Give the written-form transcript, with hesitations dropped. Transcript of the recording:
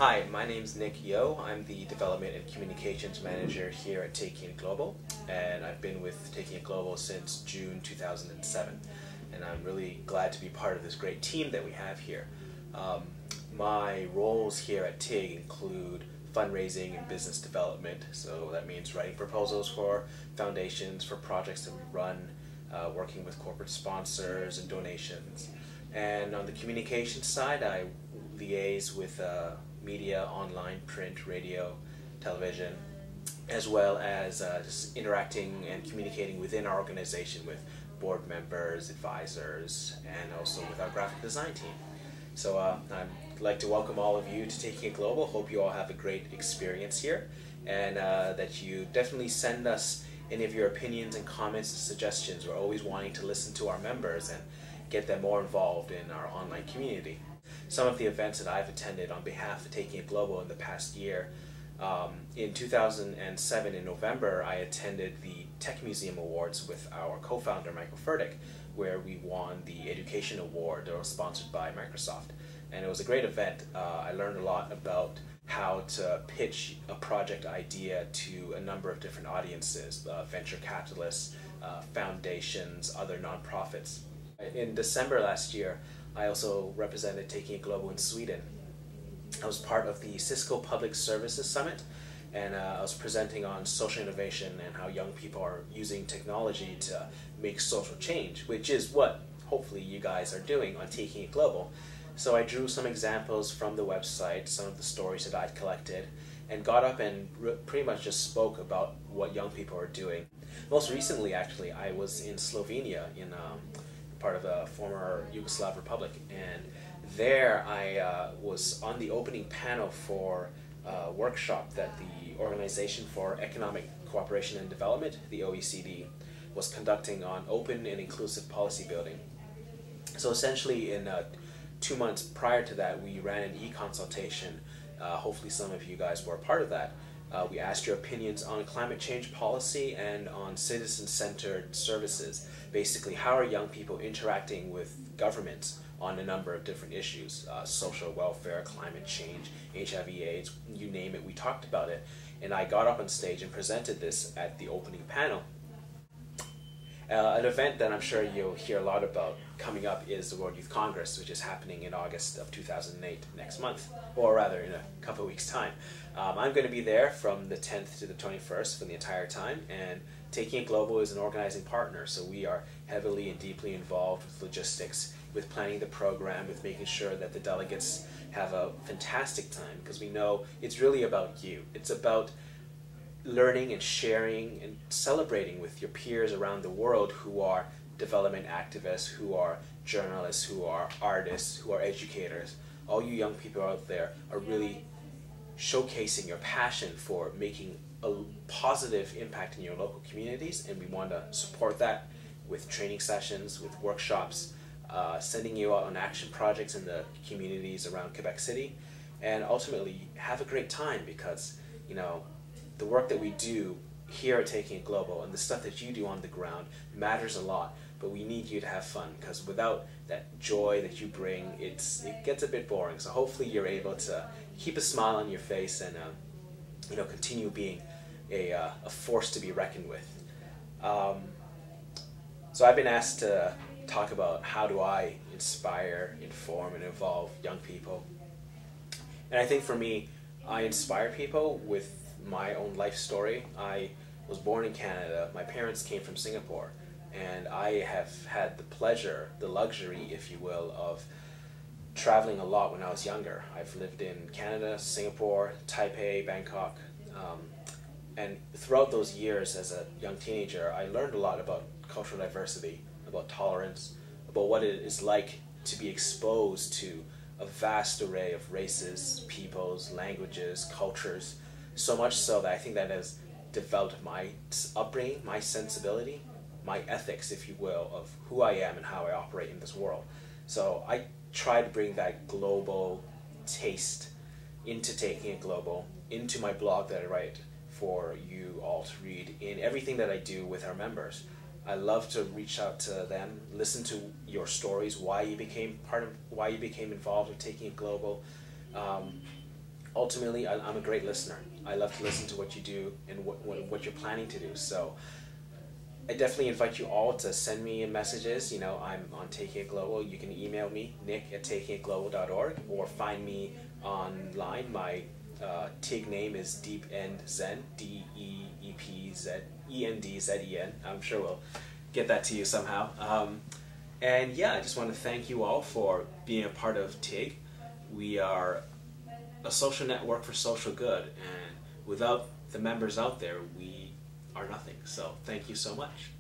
Hi, my name's Nick Yo. I'm the Development and Communications Manager here at TakingITGlobal, and I've been with TakingITGlobal since June 2007, and I'm really glad to be part of this great team that we have here. My roles here at TIG include fundraising and business development, so that means writing proposals for foundations, for projects that we run, working with corporate sponsors and donations. And on the communications side, I liaise with media, online, print, radio, television, as well as just interacting and communicating within our organization with board members, advisors, and also with our graphic design team. So I'd like to welcome all of you to TakingITGlobal. Hope you all have a great experience here, and that you definitely send us any of your opinions and comments and suggestions. We're always wanting to listen to our members and get them more involved in our online community. Some of the events that I've attended on behalf of TakingITGlobal in the past year. In 2007, in November, I attended the Tech Museum Awards with our co-founder, Michael Furtick, where we won the Education Award that was sponsored by Microsoft. And it was a great event. I learned a lot about how to pitch a project idea to a number of different audiences, venture capitalists, foundations, other nonprofits. In December last year, I also represented TakingITGlobal in Sweden. I was part of the Cisco Public Services Summit, and I was presenting on social innovation and how young people are using technology to make social change, which is what hopefully you guys are doing on TakingITGlobal. So I drew some examples from the website, some of the stories that I'd collected, and got up and pretty much just spoke about what young people are doing. Most recently, actually, I was in Slovenia, in part of a former Yugoslav republic, and there I was on the opening panel for a workshop that the Organization for Economic Cooperation and Development, the OECD, was conducting on open and inclusive policy building. So essentially, in 2 months prior to that, we ran an e-consultation. Hopefully some of you guys were a part of that. We asked your opinions on climate change policy and on citizen-centered services. Basically, how are young people interacting with governments on a number of different issues, social welfare, climate change, HIV/AIDS, you name it, we talked about it. And I got up on stage and presented this at the opening panel. An event that I'm sure you'll hear a lot about coming up is the World Youth Congress, which is happening in August of 2008, next month, or rather in a couple of weeks' time. I'm going to be there from the 10th to the 21st for the entire time, and TakingITGlobal is an organizing partner, so we are heavily and deeply involved with logistics, with planning the program, with making sure that the delegates have a fantastic time, because we know it's really about you. It's about learning and sharing and celebrating with your peers around the world who are development activists, who are journalists, who are artists, who are educators. All you young people out there are really showcasing your passion for making a positive impact in your local communities, and we want to support that with training sessions, with workshops, sending you out on action projects in the communities around Quebec City, and ultimately have a great time, because you know the work that we do here at TakingITGlobal and the stuff that you do on the ground matters a lot, but we need you to have fun, because without that joy that you bring, it gets a bit boring. So hopefully you're able to keep a smile on your face and continue being a force to be reckoned with. So I've been asked to talk about how do I inspire, inform, and involve young people. And I think for me, I inspire people with my own life story. I was born in Canada. My parents came from Singapore, and I have had the pleasure, the luxury, if you will, of traveling a lot when I was younger. I've lived in Canada, Singapore, Taipei, Bangkok, and throughout those years as a young teenager, I learned a lot about cultural diversity, about tolerance, about what it is like to be exposed to a vast array of races, peoples, languages, cultures, so much so that I think that has developed my upbringing, my sensibility, my ethics, if you will, of who I am and how I operate in this world. So I try to bring that global taste into TakingITGlobal, into my blog that I write for you all to read, in everything that I do with our members. I love to reach out to them, listen to your stories, why you became involved with TakingITGlobal. ultimately, I'm a great listener. I love to listen to what you do and what you're planning to do. So I definitely invite you all to send me messages. I'm on Taking It Global. You can email me, nick@takingitglobal.org, or find me online. My TIG name is Deep End Zen, DEEPZENDZEN. I'm sure we'll get that to you somehow. And yeah, I just want to thank you all for being a part of TIG. We are a social network for social good, and without the members out there, we are nothing. So thank you so much.